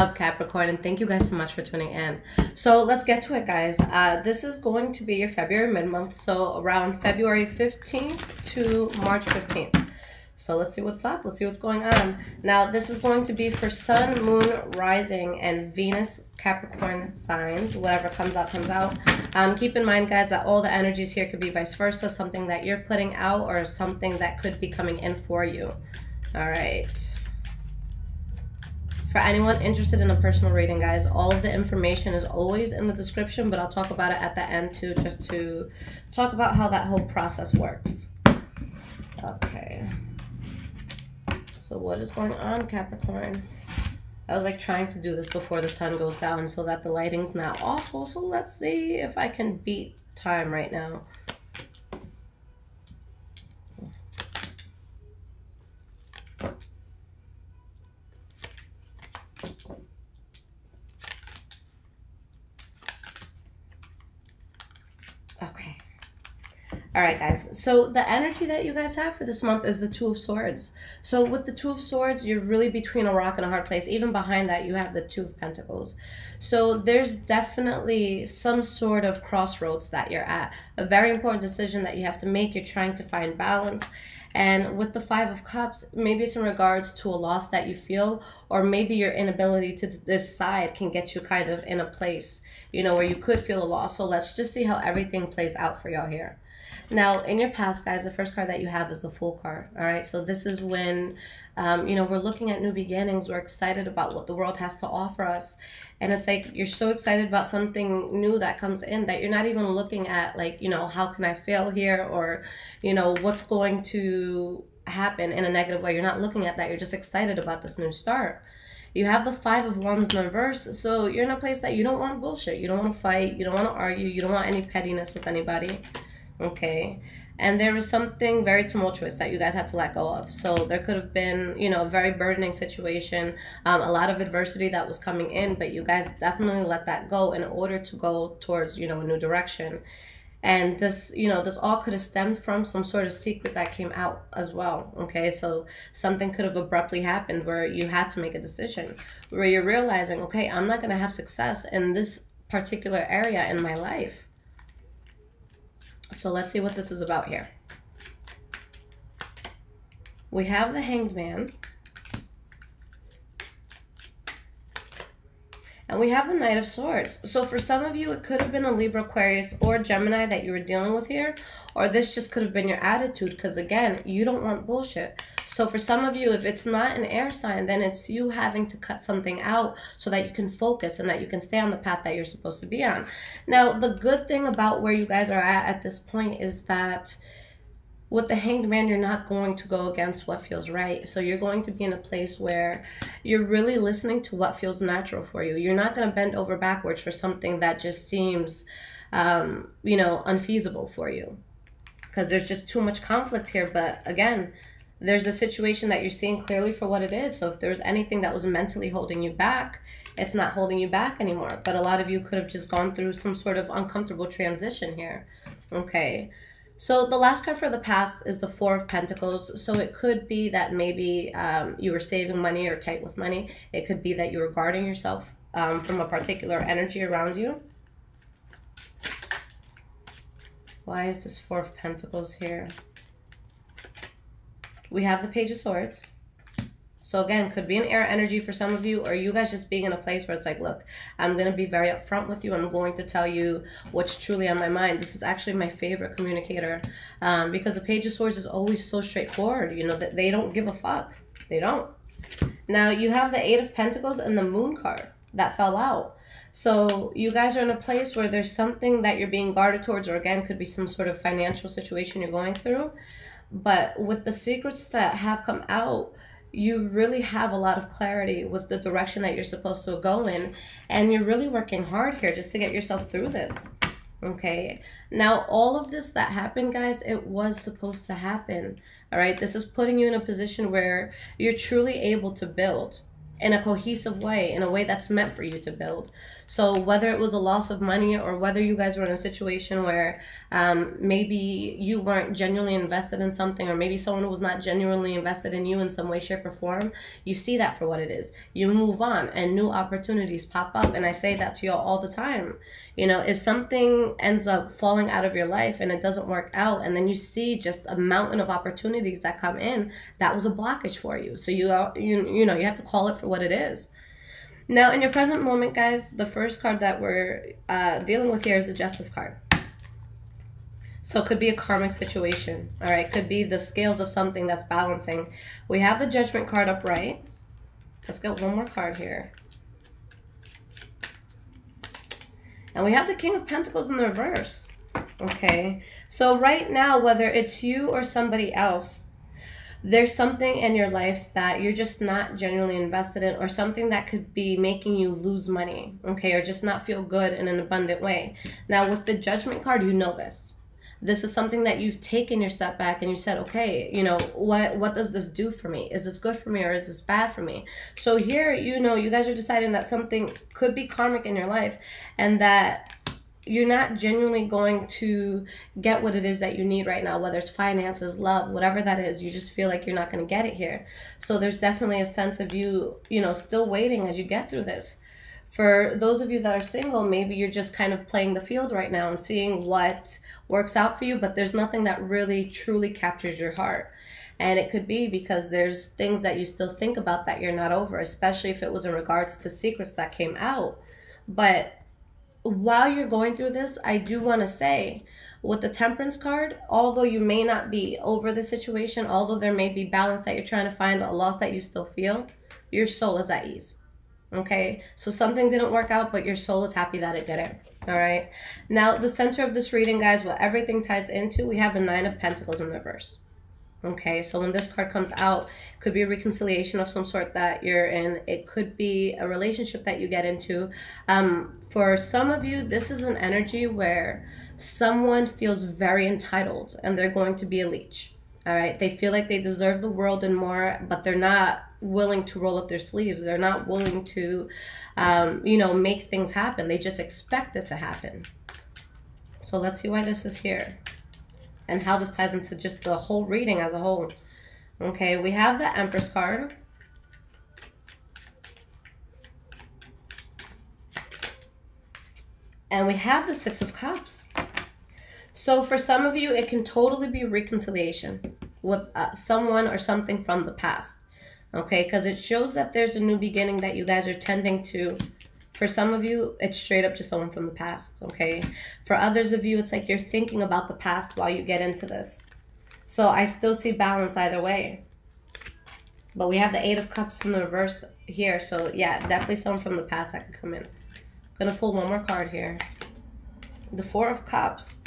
Of Capricorn, and thank you guys so much for tuning in. So let's get to it, guys. This is going to be your February mid-month, so around February 15th to March 15th. So let's see what's up. Let's see what's going on. Now, this is going to be for Sun, Moon, Rising, and Venus Capricorn signs. Whatever comes out, comes out. Keep in mind, guys, that all the energies here could be vice versa, something that you're putting out or something that could be coming in for you. All right. For anyone interested in a personal reading, guys, all of the information is always in the description, but I'll talk about it at the end too, just to talk about how that whole process works. Okay. So what is going on, Capricorn? I was like trying to do this before the sun goes down so that the lighting's not awful. So let's see if I can beat time right now. Okay. All right, guys. So the energy that you guys have for this month is the Two of Swords. So with the Two of Swords, you're really between a rock and a hard place. Even behind that, you have the Two of Pentacles. So there's definitely some sort of crossroads that you're at. A very important decision that you have to make. You're trying to find balance. And with the Five of Cups, maybe it's in regards to a loss that you feel, or maybe your inability to decide can get you kind of in a place, you know, where you could feel a loss. So let's just see how everything plays out for y'all here. Now, in your past, guys, the first card that you have is the Fool card, all right? So this is when, you know, we're looking at new beginnings. We're excited about what the world has to offer us. And it's like you're so excited about something new that comes in that you're not even looking at, like, you know, how can I fail here? Or, you know, what's going to happen in a negative way. You're not looking at that. You're just excited about this new start. You have the Five of Wands in reverse, so you're in a place that you don't want bullshit. You don't want to fight. You don't want to argue. You don't want any pettiness with anybody. Okay, and there was something very tumultuous that you guys had to let go of. So there could have been, you know, a very burdening situation, a lot of adversity that was coming in, but you guys definitely let that go in order to go towards, you know, a new direction. And this, you know, this all could have stemmed from some sort of secret that came out as well. Okay, so something could have abruptly happened where you had to make a decision, where you're realizing, okay, I'm not going to have success in this particular area in my life. So let's see what this is about here. We have the Hanged Man. And we have the Knight of Swords. So for some of you, it could have been a Libra, Aquarius, or Gemini that you were dealing with here. Or this just could have been your attitude. Because again, you don't want bullshit. So for some of you, if it's not an air sign, then it's you having to cut something out so that you can focus and that you can stay on the path that you're supposed to be on. Now, the good thing about where you guys are at this point is that with the Hanged Man, you're not going to go against what feels right. So you're going to be in a place where you're really listening to what feels natural for you. You're not going to bend over backwards for something that just seems, you know, unfeasible for you. Because there's just too much conflict here. But again, there's a situation that you're seeing clearly for what it is. So if there's anything that was mentally holding you back, it's not holding you back anymore. But a lot of you could have just gone through some sort of uncomfortable transition here. Okay. So the last card for the past is the Four of Pentacles. So it could be that maybe you were saving money or tight with money. It could be that you were guarding yourself from a particular energy around you. Why is this Four of Pentacles here? We have the Page of Swords. So again, could be an air energy for some of you, or you guys just being in a place where it's like, look, I'm going to be very upfront with you. I'm going to tell you what's truly on my mind. This is actually my favorite communicator because the Page of Swords is always so straightforward. You know, that they don't give a fuck. They don't. Now, you have the Eight of Pentacles and the Moon card that fell out. So you guys are in a place where there's something that you're being guarded towards, or again, could be some sort of financial situation you're going through. But with the secrets that have come out, you really have a lot of clarity with the direction that you're supposed to go in. And you're really working hard here just to get yourself through this. Okay. Now, all of this that happened, guys, it was supposed to happen. All right. This is putting you in a position where you're truly able to build. in a cohesive way, in a way that's meant for you to build. So whether it was a loss of money, or whether you guys were in a situation where maybe you weren't genuinely invested in something, or maybe someone was not genuinely invested in you in some way, shape, or form, you see that for what it is. You move on and new opportunities pop up. And I say that to y'all all the time. You know, if something ends up falling out of your life and it doesn't work out, and then you see just a mountain of opportunities that come in, that was a blockage for you. So you know, you have to call it for what it is. Now, in your present moment, guys, the first card that we're dealing with here is the Justice card. So it could be a karmic situation, all right? Could be the scales of something that's balancing. We have the Judgment card upright. Let's get one more card here. And we have the King of Pentacles in the reverse, okay? So right now, whether it's you or somebody else, there's something in your life that you're just not genuinely invested in, or something that could be making you lose money, okay, or just not feel good in an abundant way. Now, with the Judgment card, you know this. This is something that you've taken your step back and you said, okay, you know, what does this do for me? Is this good for me, or is this bad for me? So here, you know, you guys are deciding that something could be karmic in your life, and that you're not genuinely going to get what it is that you need right now, whether it's finances, love, whatever that is. You just feel like you're not going to get it here. So there's definitely a sense of you know, still waiting as you get through this. For those of you that are single, maybe you're just kind of playing the field right now and seeing what works out for you, but there's nothing that really truly captures your heart. And it could be because there's things that you still think about that you're not over, especially if it was in regards to secrets that came out. But while you're going through this, I do want to say, with the Temperance card, although you may not be over the situation, although there may be balance that you're trying to find, a loss that you still feel, your soul is at ease. Okay, so something didn't work out, but your soul is happy that it didn't. All right, now the center of this reading, guys, what everything ties into, we have the Nine of Pentacles in reverse. Okay, so when this card comes out, it could be a reconciliation of some sort that you're in. It could be a relationship that you get into. For some of you, this is an energy where someone feels very entitled and they're going to be a leech. All right, they feel like they deserve the world and more, but they're not willing to roll up their sleeves. They're not willing to, you know, make things happen. They just expect it to happen. So let's see why this is here and how this ties into just the whole reading as a whole. Okay, we have the Empress card. And we have the Six of Cups. So for some of you, it can totally be reconciliation with someone or something from the past. Okay, because it shows that there's a new beginning that you guys are tending to. For some of you, it's straight up just someone from the past, okay? For others of you, it's like you're thinking about the past while you get into this. So I still see balance either way. But we have the Eight of Cups in the reverse here. So yeah, definitely someone from the past that could come in. I'm going to pull one more card here. The Four of Cups.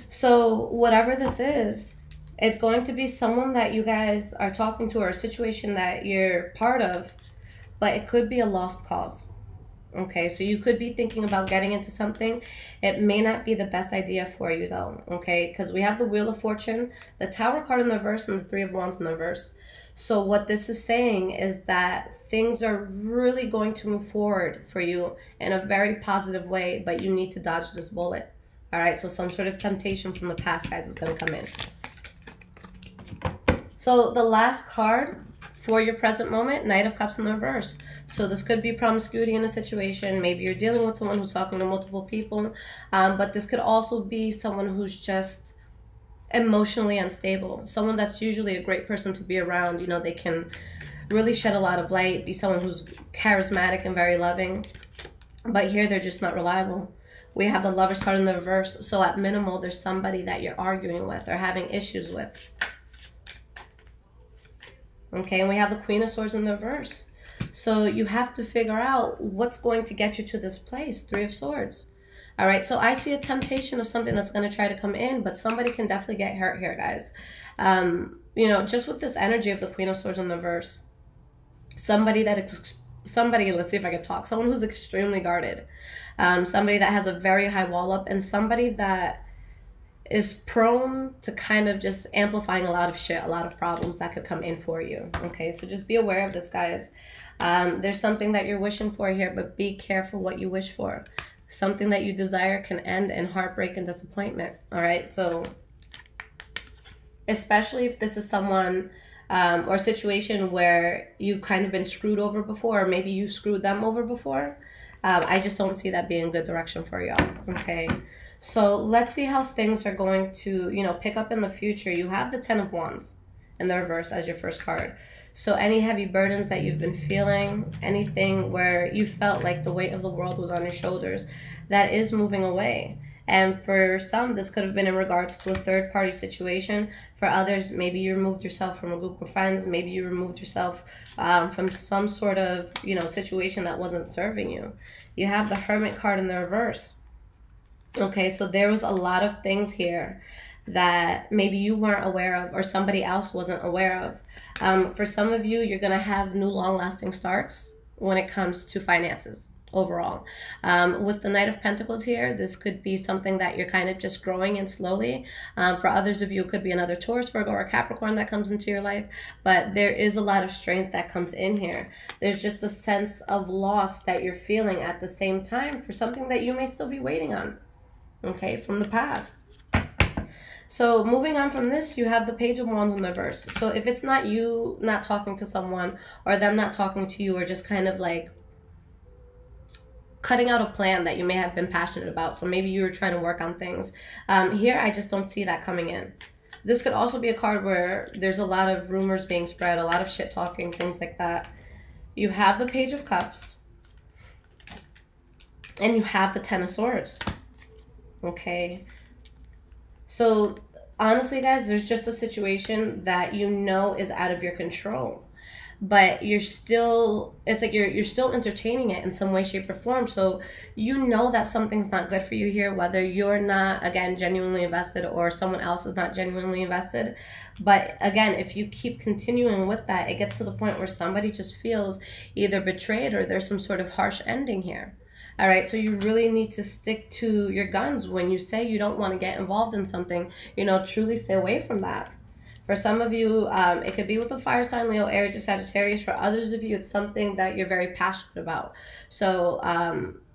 So whatever this is, it's going to be someone that you guys are talking to, or a situation that you're part of, but it could be a lost cause. Okay, so you could be thinking about getting into something. It may not be the best idea for you though, okay? Because we have the Wheel of Fortune, the Tower card in the reverse, and the Three of Wands in the reverse. So what this is saying is that things are really going to move forward for you in a very positive way, but you need to dodge this bullet. All right, so some sort of temptation from the past, guys, is going to come in. So the last card for your present moment, Knight of Cups in the reverse. So this could be promiscuity in a situation. Maybe you're dealing with someone who's talking to multiple people. But this could also be someone who's just emotionally unstable. Someone that's usually a great person to be around. You know, they can really shed a lot of light, be someone who's charismatic and very loving. But here they're just not reliable. We have the Lovers card in the reverse. So at minimal, there's somebody that you're arguing with or having issues with. Okay, and we have the Queen of Swords in the reverse. So you have to figure out what's going to get you to this place, Three of Swords. All right, so I see a temptation of something that's going to try to come in, but somebody can definitely get hurt here, guys. You know, just with this energy of the Queen of Swords in the reverse, somebody, let's see if I can talk, someone who's extremely guarded, somebody that has a very high wall up, and somebody that is prone to kind of just amplifying a lot of shit, a lot of problems that could come in for you. Okay, so just be aware of this, guys. There's something that you're wishing for here, but be careful what you wish for. Something that you desire can end in heartbreak and disappointment. All right, so especially if this is someone or a situation where you've kind of been screwed over before, or maybe you screwed them over before. I just don't see that being a good direction for y'all. Okay, so let's see how things are going to, you know, pick up in the future. You have the 10 of Wands in the reverse as your first card. So any heavy burdens that you've been feeling, anything where you felt like the weight of the world was on your shoulders, that is moving away. And for some, this could have been in regards to a third-party situation. For others, maybe you removed yourself from a group of friends. Maybe you removed yourself from some sort of, you know, situation that wasn't serving you. You have the Hermit card in the reverse. Okay, so there was a lot of things here that maybe you weren't aware of or somebody else wasn't aware of. For some of you, you're going to have new long-lasting starts when it comes to finances. Overall, with the Knight of Pentacles here, this could be something that you're kind of just growing in slowly. For others of you, it could be another Taurus, Virgo, or Capricorn that comes into your life, but there is a lot of strength that comes in here. There's just a sense of loss that you're feeling at the same time for something that you may still be waiting on, okay, from the past. So moving on from this, you have the Page of Wands in the reverse. So if it's not you not talking to someone, or them not talking to you, or just kind of like cutting out a plan that you may have been passionate about, so maybe you were trying to work on things, here I just don't see that coming in. This could also be a card where there's a lot of rumors being spread, a lot of shit talking, things like that. You have the Page of Cups, and you have the 10 of Swords. Okay, so honestly, guys, there's just a situation that you know is out of your control, but you're still, it's like you're still entertaining it in some way, shape, or form. So you know that something's not good for you here, whether you're not, again, genuinely invested or someone else is not genuinely invested. But again, if you keep continuing with that, it gets to the point where somebody just feels either betrayed or there's some sort of harsh ending here. All right, so you really need to stick to your guns when you say you don't want to get involved in something. You know, truly stay away from that. For some of you, it could be with a fire sign, Leo, Aries, or Sagittarius. For others of you, it's something that you're very passionate about. So,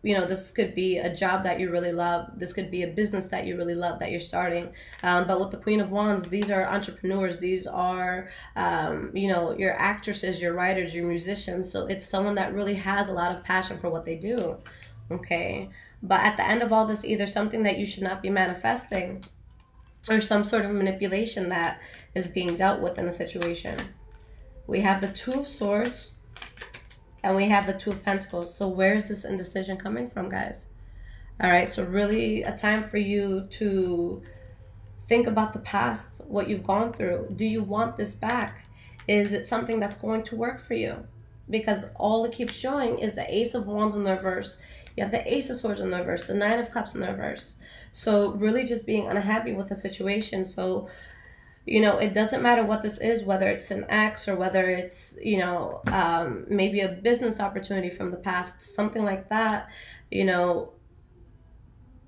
you know, this could be a job that you really love. This could be a business that you really love that you're starting. But with the Queen of Wands, these are entrepreneurs. These are, you know, your actresses, your writers, your musicians. So it's someone that really has a lot of passion for what they do. Okay. But at the end of all this, either something that you should not be manifesting, or some sort of manipulation that is being dealt with in a situation. We have the Two of Swords, and we have the Two of Pentacles. So where is this indecision coming from, guys? All right, so really a time for you to think about the past, what you've gone through. Do you want this back? Is it something that's going to work for you? Because all it keeps showing is the Ace of Wands in the reverse. You have the Ace of Swords in the reverse, the Nine of Cups in the reverse. So really just being unhappy with the situation. So, you know, it doesn't matter what this is, whether it's an ex or whether it's, you know, maybe a business opportunity from the past, something like that, you know,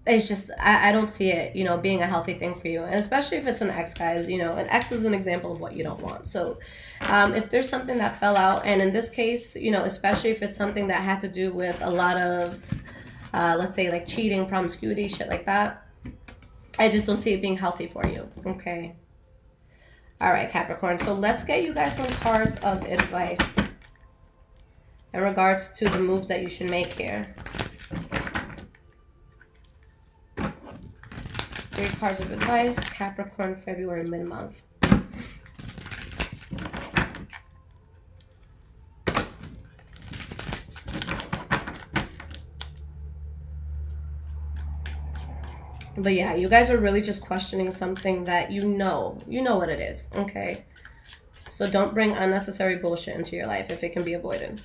it's just, I don't see it, you know, being a healthy thing for you. And especially if it's an ex, guys, you know, an ex is an example of what you don't want. So if there's something that fell out, and in this case, you know, especially if it's something that had to do with a lot of, let's say like cheating, promiscuity, shit like that, I just don't see it being healthy for you. Okay. All right, Capricorn. So let's get you guys some cards of advice in regards to the moves that you should make here. 3 cards of advice, Capricorn February Midmonth. But yeah, you guys are really just questioning something that you know what it is, okay? So don't bring unnecessary bullshit into your life if it can be avoided.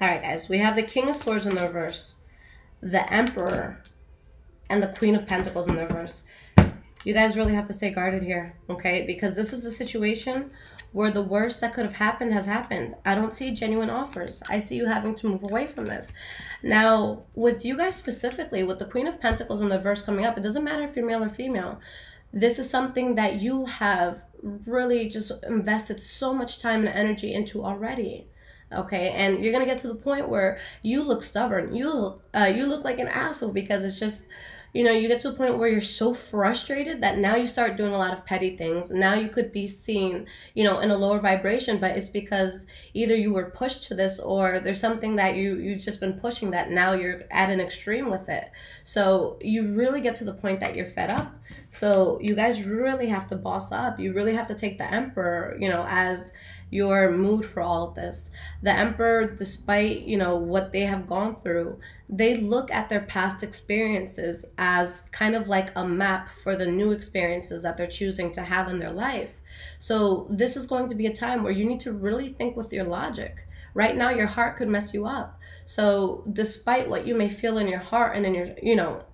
All right, guys, we have the King of Swords in the reverse, the Emperor, and the Queen of Pentacles in the reverse. You guys really have to stay guarded here, okay? Because this is a situation where the worst that could have happened has happened. I don't see genuine offers. I see you having to move away from this. Now, with you guys specifically, with the Queen of Pentacles in the verse coming up, it doesn't matter if you're male or female. This is something that you have really just invested so much time and energy into already. Okay, and you're gonna get to the point where you look stubborn. You look like an asshole, because it's just, you know, you get to a point where you're so frustrated that now you start doing a lot of petty things. Now you could be seen, you know, in a lower vibration, but it's because either you were pushed to this, or there's something that you've just been pushing that now you're at an extreme with it. So you really get to the point that you're fed up. So you guys really have to boss up. You really have to take the Emperor, you know, as your mood for all of this. The Emperor, despite, you know, what they have gone through, they look at their past experiences as kind of like a map for the new experiences that they're choosing to have in their life. So this is going to be a time where you need to really think with your logic. Right now, your heart could mess you up. So despite what you may feel in your heart and in your, you know,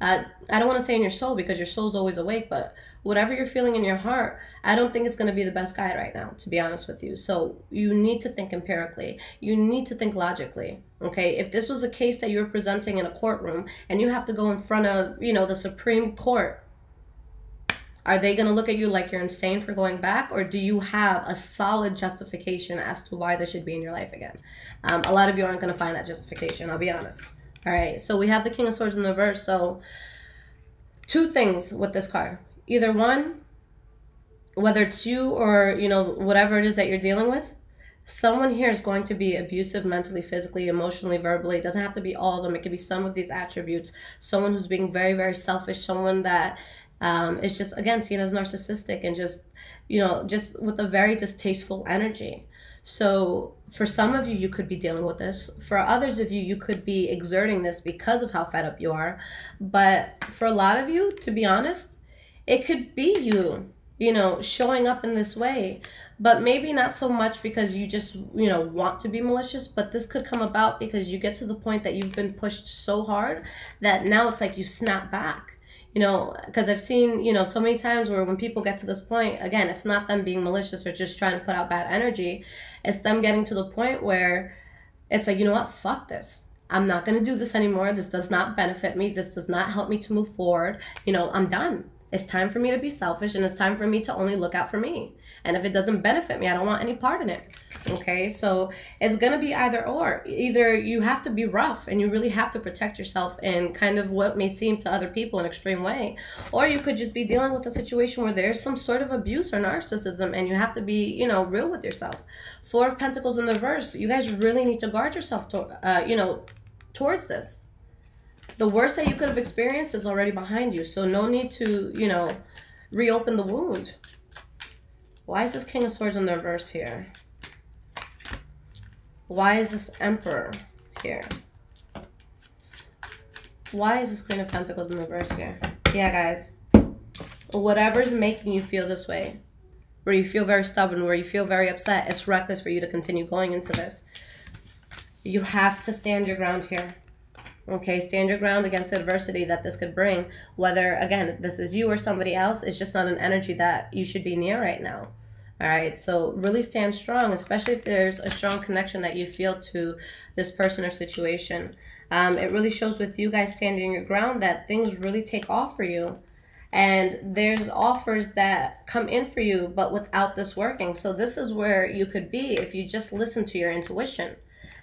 I don't want to say in your soul, because your soul's always awake, but whatever you're feeling in your heart, I don't think it's going to be the best guide right now, to be honest with you. So you need to think empirically. You need to think logically, okay? If this was a case that you're presenting in a courtroom and you have to go in front of, you know, the Supreme Court, are they going to look at you like you're insane for going back, or do you have a solid justification as to why they should be in your life again? A lot of you aren't going to find that justification, I'll be honest. All right, so we have the King of Swords in the reverse. So two things with this card. Either one, whether it's you or, you know, whatever it is that you're dealing with, someone here is going to be abusive mentally, physically, emotionally, verbally. It doesn't have to be all of them. It could be some of these attributes. Someone who's being very, very selfish. Someone that is just, again, seen as narcissistic and just, you know, just with a very distasteful energy. So for some of you, you could be dealing with this. For others of you, you could be exerting this because of how fed up you are. But for a lot of you, to be honest, it could be you, you know, showing up in this way. But maybe not so much because you just, you know, want to be malicious. But this could come about because you get to the point that you've been pushed so hard that now it's like you snap back. You know, because I've seen, you know, so many times where when people get to this point, again, it's not them being malicious or just trying to put out bad energy. It's them getting to the point where it's like, you know what, fuck this. I'm not going to do this anymore. This does not benefit me. This does not help me to move forward. You know, I'm done. It's time for me to be selfish, and it's time for me to only look out for me. And if it doesn't benefit me, I don't want any part in it. Okay, so it's going to be either or. Either you have to be rough and you really have to protect yourself in kind of what may seem to other people an extreme way. Or you could just be dealing with a situation where there's some sort of abuse or narcissism and you have to be, you know, real with yourself. Four of Pentacles in the reverse. You guys really need to guard yourself, you know, towards this. The worst that you could have experienced is already behind you. So no need to, you know, reopen the wound. Why is this King of Swords in the reverse here? Why is this Emperor here? Why is this Queen of Pentacles in the reverse here? Yeah, guys. Whatever's making you feel this way, where you feel very stubborn, where you feel very upset, it's reckless for you to continue going into this. You have to stand your ground here. Okay, stand your ground against the adversity that this could bring. Whether, again, this is you or somebody else, it's just not an energy that you should be near right now. All right, so really stand strong, especially if there's a strong connection that you feel to this person or situation. It really shows with you guys standing your ground that things really take off for you. And there's offers that come in for you, but without this working. So this is where you could be if you just listen to your intuition,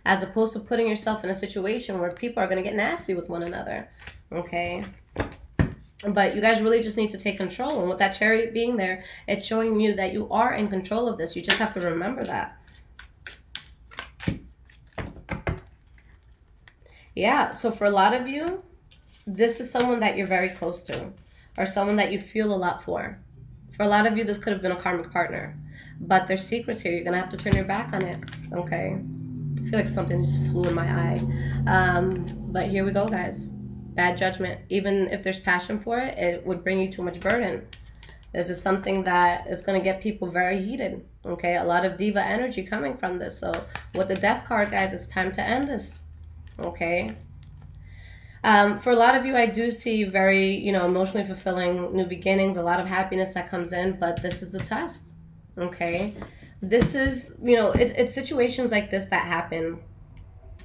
as opposed to putting yourself in a situation where people are going to get nasty with one another. Okay? But you guys really just need to take control. And with that Chariot being there, it's showing you that you are in control of this. You just have to remember that. Yeah, so for a lot of you, this is someone that you're very close to, or someone that you feel a lot for. For a lot of you, this could have been a karmic partner. But there's secrets here. You're going to have to turn your back on it. Okay? I feel like something just flew in my eye. But here we go, guys. Bad judgment. Even if there's passion for it, it would bring you too much burden. This is something that is going to get people very heated. Okay, a lot of diva energy coming from this. So with the Death card, guys, it's time to end this. Okay. For a lot of you, I do see very, emotionally fulfilling new beginnings, a lot of happiness that comes in, but this is the test, okay? This is, it's situations like this that happen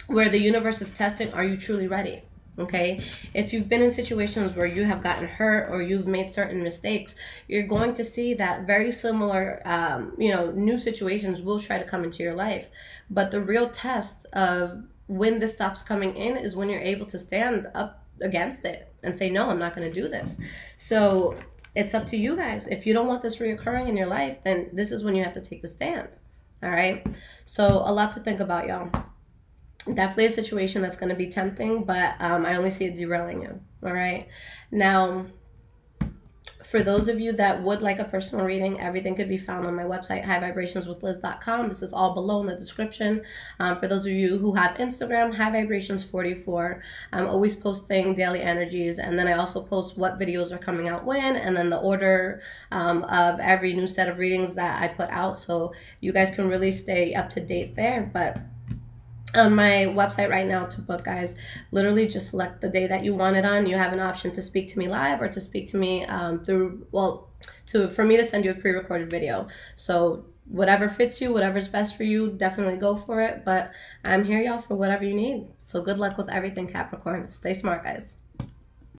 where the universe is testing, are you truly ready? Okay, if you've been in situations where you have gotten hurt or you've made certain mistakes, you're going to see that very similar, new situations will try to come into your life. But the real test of when this stops coming in is when you're able to stand up against it and say, no, I'm not going to do this. So it's up to you guys. If you don't want this reoccurring in your life, then this is when you have to take the stand. All right. So a lot to think about, y'all. Definitely a situation that's going to be tempting, but I only see it derailing you. All right. Now, for those of you that would like a personal reading, everything could be found on my website, highvibrationswithliz.com. This is all below in the description. For those of you who have Instagram, highvibrations44. I'm always posting daily energies, and then I also post what videos are coming out when, and then the order of every new set of readings that I put out, so you guys can really stay up to date there. But on my website right now to book, guys, literally just select the day that you want it on. You have an option to speak to me live or to speak to me for me to send you a pre-recorded video. So whatever fits you, whatever's best for you, definitely go for it. But I'm here, y'all, for whatever you need. So good luck with everything, Capricorn. Stay smart, guys.